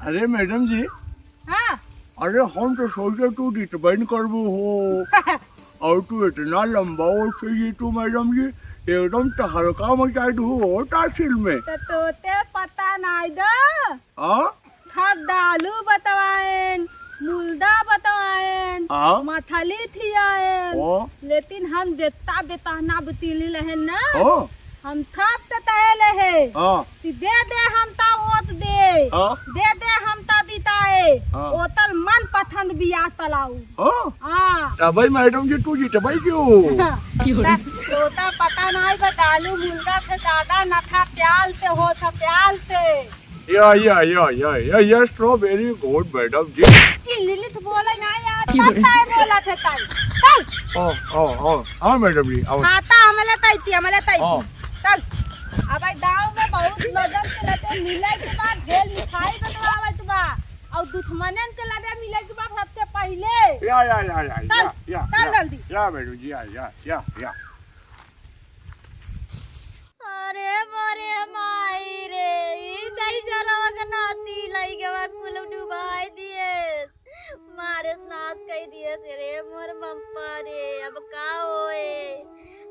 अरे मैडम जी, हाँ अरे हम तो सोचे तू डिटर्बाइन करबू हो और तू इतना लंबा और चाहिए तू मैडम जी एकदम तहलका मचा दू हो टासिल में। तो तोते पता नहीं दो हाँ थक डालू बतवाएन मुल्दा बतवाएन हाँ मथली थी आएन हाँ लेकिन हम देता बेताना बतीली लहन ना हाँ हम थप तो तहले है हाँ ती दे हम ता ओत दे हाँ दे हम ता दिताए हाँ। ओतल मन पसंद बिया तलाऊ हाँ हाँ तभी मैडम जी तू डिटर्बाइन क्यों? तोता पता नहीं बतालू मुल्दा से ज्यादा न था प्याल से हो था प्याल से या स्ट्रॉबेरी गुड मैडम जी। कि लिलित बोले ना यार पता है बोला थे ताई चल हाँ मैडम जी आओ। खाता हमले ताई हाँ। चल अब गांव में बहुत लोगन के लते मिले के बाद ढेर मिठाई बनवावत बा और दुश्मनन के लते मिले के बाद सबसे पहले चल जल्दी या मैडम जी या अरे मोरे माई रे ई दई जरवा के नाती लई के बा कुल डुबाई दिए मारे नाश कई दिए रे मोर मम्पा रे अब का होए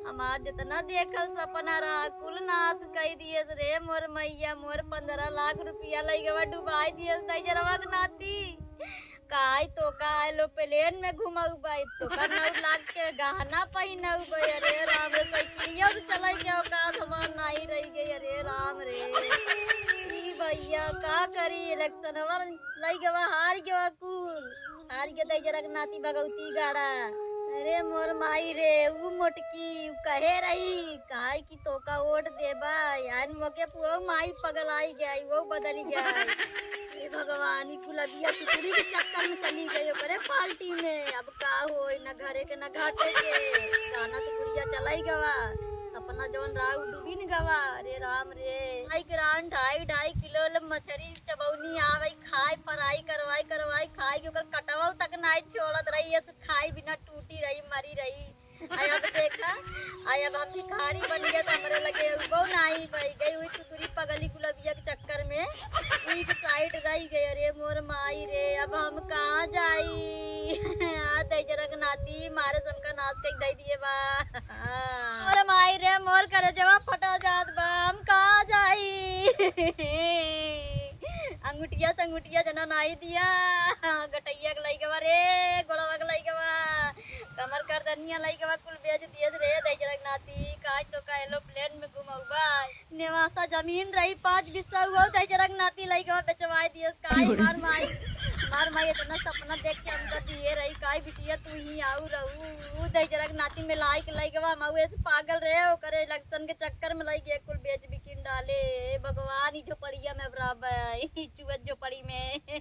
हमार जितना देखल सपना रहा कुल नाश कई दिए रे मोर मैया मोर 15 लाख रुपया लई के बा डुबाई दिए दई जरवा के नाती काय तो काय लो प्लेन में घुमाऊ बाई तो का 9 लाख के गहना पहिनाऊ बाई अरे राम रे साइकिलिया तो चलाई के का सामान नहीं रही गई अरे राम रे ई भैया का करी इलेक्शन वर लई गवा हार गवा कुल हार के दई जरक नाती भगवती गाड़ा अरे मोर माई रे ऊ मोटकी कहे रही काय की तो का वोट देबा यार मोके पुओ माई पगलाई गई वो बदली गई हे भगवान ई गुलाबिया चितरी के चक्कर में चली गई करे पार्टी में अब का होई ना घरे के ना घाटे के गाना तो गुड़िया चलाई गवा सपना जवन राव डूबी न गवा अरे राम रे आई ग्रांड 2.5 किलो मछली चबौनी आवे खाए पराई करवाई खाए के ओकर कटवा तक नहीं छोड़त रही है खाई बिना टूटी रही मरी रही आया तो देखा आया हम भिखारी बन गया तो हमरे लगे वो नहीं भाई गई हुई तुतुरी पगली गुलाबिया के चक्कर में एक साइड रही गई अरे मोर माई रे अब हम कहाँ जाई आ दई जरक नाती मारे समका नाच के दई दिए बा मोर माई रे मोर करे जवा फटा जात बा हम कहाँ जाई अंगूठिया जना नाई दिया गटैया के लाई गवा रे गोड़वा के लाई गवा कमर कर दनिया लाई गवा कुल बेच दिए रे दई जरक नाती काज तो का एरोप्लेन में घुमाऊबा नेवासा जमीन रही 5 बिस्सा हुआ दई जरक नाती लाई गवा बेचवाई दिए काय मार माई इतना सपना देख के हमका दिए रही काय बिटिया तू ही आऊ रहू दई जरक नाती में लाई गवा मऊ से पागल रहे ओ करे इलेक्शन के चक्कर में लाई के कुल बेच बिकिन डाले भगवान ही झोपड़िया में बराबर चुवत झोपड़ी में क्या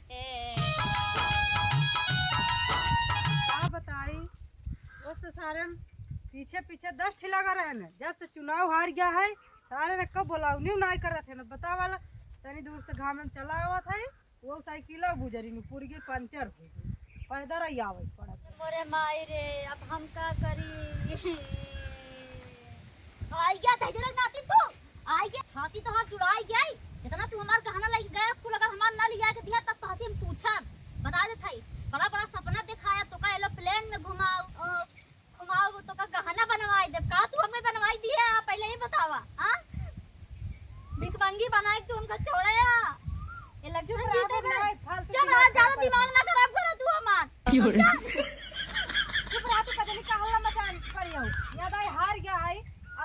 बताई वो तो सारे पीछे 10 लगा रहे हैं जब से चुनाव हार गया है सारे ने कब बोला न्यू नहीं कर रहे थे ना बता वाला तनी दूर से घाम में चला हुआ था वो साइकिल गुजरी में पूरी की पंचर हो गई पैदल ही आवे पड़ा मोरे माई रे अब हम का करी आई गया था जरा नाती तू आई गया छाती तो हाथ जुड़ाई गई इतना तू हमार कहना लग गया कुल अगर हमार ना लिया के दिया तब तो हसी हम पूछा बता दे थाई बड़ा सपना दिखाया तो का एरोप्लेन में घुमाओ तो का गहना बनवाई दे का तू हमें बनवाई दी है पहले ही बतावा हां भिखमंगी बनाए तू हमका छोड़या ये लग जीते चुप रह ज्यादा दिमाग ना खराब कर तू हमार चुप रह तू कदली का हल्ला मचान पड़ी हो याद आई हार गया है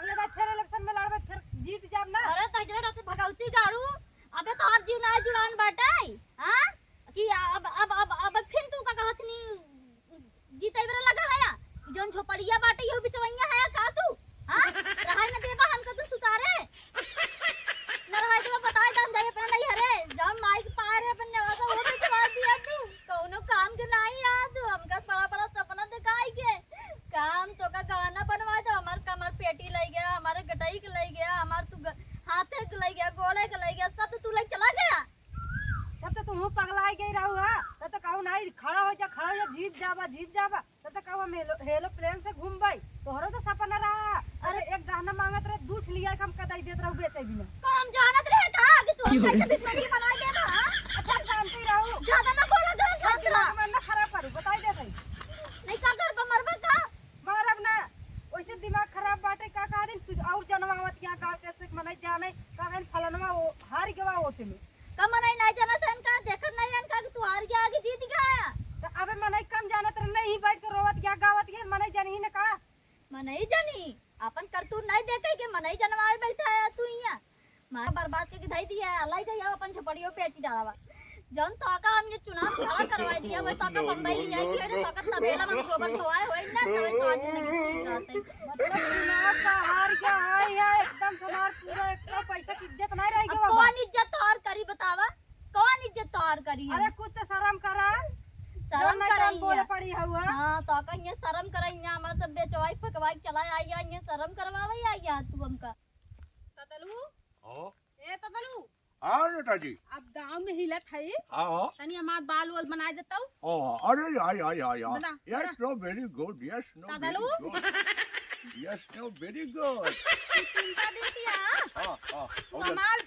अगले बार फिर इलेक्शन में लड़बे फिर जीत जाब ना अरे तजरा रात भगवती गाड़ू अबे तो हर जीव ना जुड़ान बाटाई हां कि अब फिर तू का कहतनी जीते बेरा लगा है जोन झोपड़िया बाटे यो बिचवैया है का तू हां रहाय न देबा हमका तू सुतारे न रहाय तो बताए दान दे अपना नहीं हरे जौन माइक पार है अपन नेवा वो बिचवा दिया तू कोनो काम के नहीं आ तू हमका बड़ा सपना दिखाई के काम तो का गाना बनवा दो हमार कमर पेटी लई गया हमारे गटाई के लई गया हमार तू हाथे के लई गया गोड़े के लई गया सब तू लई चला गया तब तो तुम पगलाई गई रहू हा तब तो कहू नहीं खड़ा हो जा जीत जाबा तब तो कहू हम एरोप्लेन से घूमबई तोहरो तो सपना रहा अरे एक गहना मांगत रहे दूठ लिया हम कदाई देत रहू बेचे बिना काम जानत रहे था कि तू हमसे भिखमंगी बना दे ना अच्छा शांति मनई जानी अपन करतूत नहीं देखे के मनई जनवाए बैठा है तू यहाँ मारा बर्बाद के धई दिया अल्लाह गया अपन छपड़ियों पेटी डालवा जौन तोका हम ये चुनाव खड़ा करवा दिया वो तोका बम्बई लिया कि रे तोका तबेला में गोबर धोआए होई ना तबे तो आज नहीं रहते मतलब चुनाव का हार गया है एकदम समार पूरा एकदम पैसा की इज्जत नहीं रहेगी बाबा। कौन इज्जत और करी बतावा कौन इज्जत और करी अरे कुछ तो शर्म करा शर्म करई बोले पड़ी हुआ। हां तो का ये शर्म करई यहाँ हमार सब बेचवाई फकवाई चला आई ये शर्म करवावे आई यहाँ तू हमका ततलू हाँ ए ततलू हाँ नेताजी अब गांव में हिलत है हाँ तनी हमार बाल वाल बना देता हूँ। हाँ अरे या बना, yes no very good yes no दादालू? यस नो वेरी गुड चिंता देती है हाँ हाँ हमार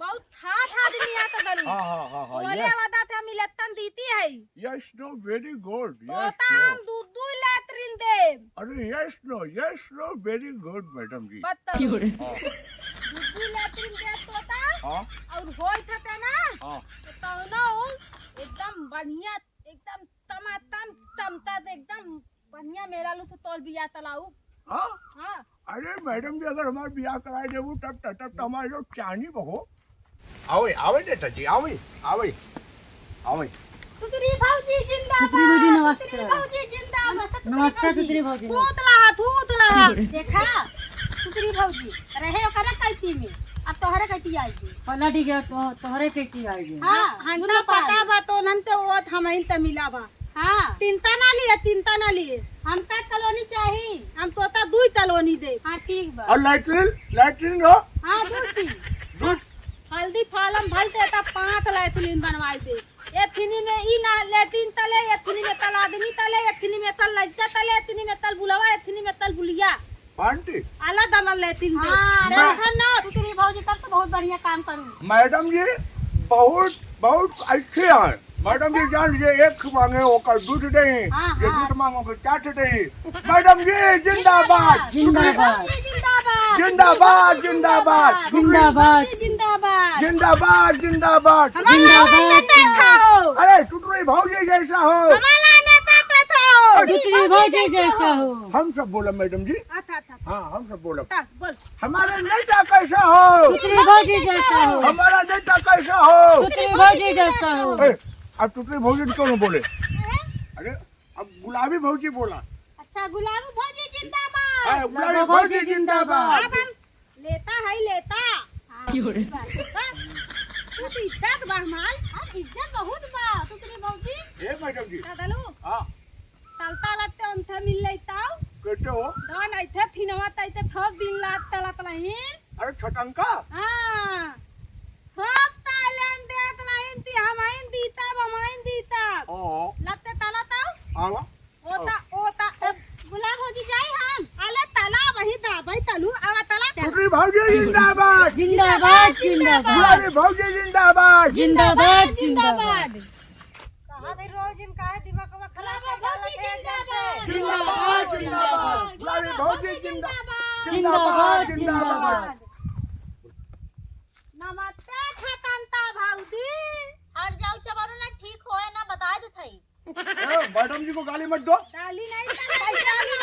बहुत खास आदमी है ततलू। हाँ बोले वादा थे मिलतन दीती है yes no very good yes तोता नो हम दूध लेतरिन दे अरे yes no very good madam ji बताओ हाँ दूध लेतरिन दे तोता हाँ और होई थे ना हाँ तो ना एकदम बढ़िया एकदम तमातम तमता एकदम बढ़िया मेरा लू तो तोल बिया तलाऊ। हाँ हाँ अरे मैडम जी अगर हमारे ब्याह कराए देबू तब हमारे लोग चाहनी बहो आवे आवे नेताजी आवे आवे आवे तुतरी भौजी जिंदाबाद तुतरी भौजी नमस्ते। तुतरी भौजी जिंदाबाद नमस्ते तुतरी भौजी। थूतला देखा तुतरी भौजी रहे ओकरा कैती में अब तोहरे कैती आएगी पलट गया तो तोहरे कैती आएगी। हां हमरा पता बा तो नन तो वो हमइन त मिला बा। हां तीनता ना लिए हम का कॉलोनी चाहिए हम तोता दुई कॉलोनी दे। हां ठीक बा और लैट्रिन हो हां दूसरी दूध हल्दी फालम भलते त 5 लैट्रिन बनवाई दे। एथनी में ई ना लेटिन तले एथनी में तल आदमी तले एथनी में तल लज्जा तले एथनी में तल बुलावा एथनी में तल बुलिया आंटी अलग अलग लेटिन दे। हां टेंशन ना तुतरी भौजी तब तो बहुत बढ़िया काम करूं मैडम जी बहुत बहुत अच्छे हैं मैडम जी जान लीजिए एक मांगे होकर दूध दे हाँ, ये हाँ। दूध मांगोगे चाट दे मैडम जी जिंदाबाद जिंदाबाद जिंदाबाद जिंदाबाद जिंदाबाद जिंदाबाद जिंदाबाद जिंदाबाद जिंदाबाद जिंदाबाद अरे टुटरी भौजी जैसा हो तुतरी भौजी जैसा हो। हम सब बोला मैडम जी अच्छा हाँ हम सब बोला बोल हमारा नेता कैसा हो तुतरी भौजी जैसा हो। हमारा नेता कैसा हो तुतरी भौजी जैसा हो। अब टुटरी भौजी क्यों न बोले अरे अब गुलाबी भौजी बोला अच्छा गुलाबी भौजी जिंदाबाद गुलाबी भौजी जिंदाबाद अब हम लेता है लेता तू तो इज्जत बा माल इज्जत बहुत बा तुतरी भौजी ए मैडम जी दादालू हाँ तलता लगते अंथे मिल लेताओ कहते हो धन ऐथे थिनवा तैते थोक दिन लात तलत नहीं। अरे छटंका हां थोक तालन देत नहीं ती हमाइन दीता बमाइन दीता ओ लते तलताओ आवा ओता गुलाब भौजी जाई हम अले तला वही दाबई तलू आवा तला टुटरी भौजी जिंदाबाद जिंदाबाद जिंदाबाद गुलाबी भौजी जिंदाबाद जिंदाबाद जिंदाबाद कहां दे रोज इन काहे दिमागवा खराब भौजी जिंदाबाद जिंदाबाद जिंदाबाद गुलाबी भौजी जिंदाबाद जिंदाबाद नमस्ते खतंता भौजी। हट जाओ चबारो ना ठीक होए ना बता दे थई मैडम जी को गाली मत दो डाली नहीं डाली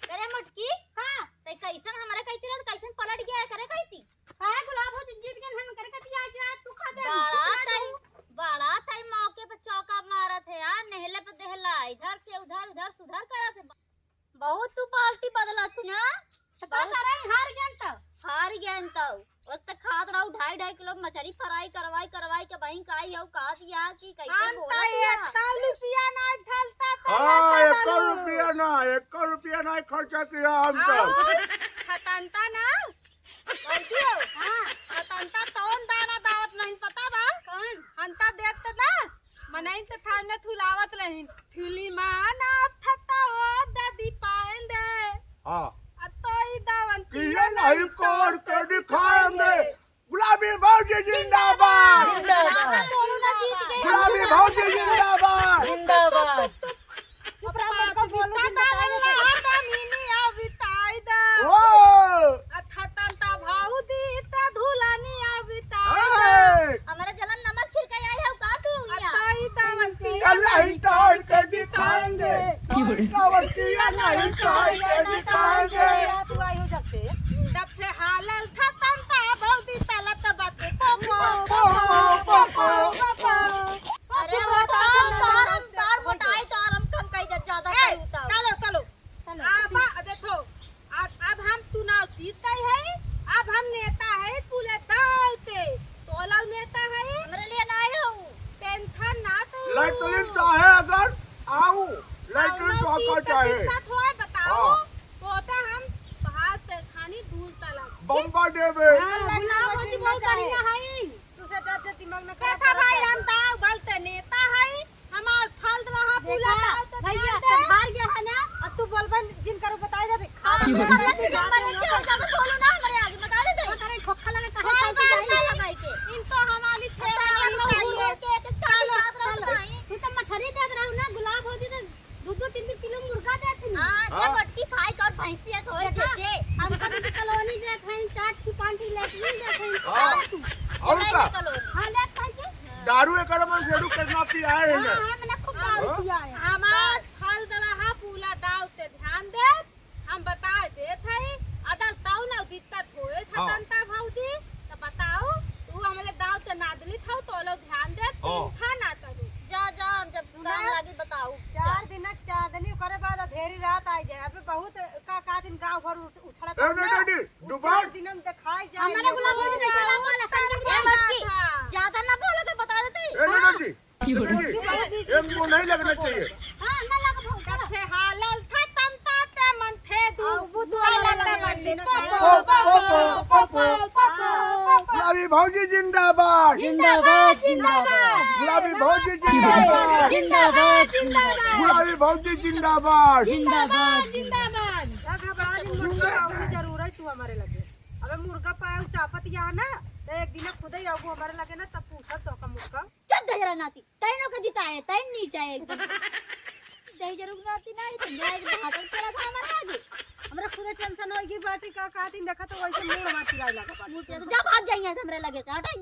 करे मटकी का ते कैसन हमारे कहती रह कैसन पलट गया करे कहती काहे गुलाब भौजी जीत गए हम करे कहती आ जा तू खा दे बड़ा थई मौके पे चौका मारत है यार नहले पे देहला इधर से उधर सुधर करत है बहुत तू पार्टी बदलत ना तो का करे हार गया तो उस तक खात रहू 2.5 किलो मछली फ्राई करवाई के बहिन काई हऊ का दिया कि कैसे बोला रुपया ना ढलता हाँ 1 रुपया ना खर्चा किया हम सब खतंता ना गलती हो हां खतंता तौन दाना दावत नहीं पता बा कौन हंता देत ना मनाइन त थाने थुलावत नहीं थुली माना थता हो दादी पाएं दे हाँ अतोई दावन ये नहीं कर के दिखाएंगे गुलाबी भौजी जिंदाबाद बोलू ना जीत गए गुलाबी भौजी जिंदाबाद जिंदाबाद चुप रह मत बोलू जिंदाबाद आता मिनी आ बिताई दा ओ अथतंता भाउदी त धुलानी आ बिताई दा हमारे जलन नमक छिड़के आई है का तू यहाँ अतोई दावन नहीं कर के दिखाएंगे बतिया नहीं कह के दिखाएंगे। तू आई हो जब से हालल था तंता बहुती तलत बाते पोपो अरे वो तार मोटाई तो आराम कम कई ज्यादा करूता चलो चलो अब देखो अब हम चुनाव जीतते है, अब हम नेता है पूरे दावते तोला नेता है हमरे लिए ना आए हो टेंशन ना तो लैटरिन चाहे अगर आओ लैटरिन तो का चाहे बताओ तो हम बाहर से खानी दूर तलक बम्बा देवे गुलाब होती बहुत बढ़िया है तुसे दर्द दिमाग में कहता भाई हम दाव बलते नेता है हमार फल रहा पूरा भैया से हार गया है ना। अब तू बोलबन जिन करो बताई दे बोलो ना हमारे आगे बता दे अरे खोखा लगे कहे लगाई के इनको हमारी थेरा नहीं चाहिए तू तो मछली दे रहा ना गुलाब होती तो 2-3 किलो मुर्गा देती हां जब मटकी खाई कर भैंसिया होय छे हम कभी कॉलोनी दे खाई चाट की पांटी लेती दे खाई हां और का हां ले खाई के दारू एकर में शेरू करना पिया है ना हां मैंने खूब दारू पिया है हमार फल दलहा पूला दाव ते ध्यान दे हम बता देत है अदल ताऊ ना दिक्कत होए था तंता भौजी तो बताओ तू हमले दाव ते नादली थाऊ तो लो ध्यान दे था ना करू जा जा जब काम लागे बताओ 4 दिन करे बाद ढेरी रात आई जाए अबे बहुत का दिन गांव भर उछड़ा था नहीं दुबार दिन हम दिखाई जाए हमारे गुलाब हो कैसे वाला मटकी ज्यादा ना बोलो तो बता देते नहीं इनको नहीं लगना चाहिए। हां ना लग बहुत थे हालल था तंता ते मन थे दू गुलाबी भौजी जिंदाबाद जिंदाबाद जिंदाबाद गुलाबी भौजी जिंदाबाद जिंदाबाद जिंदाबाद गुलाबी भौजी जिंदाबाद जिंदाबाद जिंदाबाद जरूर है तू हमारे लगे अबे मुर्गा पाए चापत या ना तो एक दिन खुद ही आगू हमारे लगे ना तब पूछा तो का मुर्गा चल दहेरा नाती तैनो का जिताए तैन नहीं चाहे एकदम दही जरूर नाती नहीं तो मैं भागल तेरा था हमारे आगे हमरा खुद टेंशन होगी बाटी का दिन देखा तो वैसे मुंह मार चिरा लगा तो जब भाग जाएंगे हमरे लगे तो हटाएंगे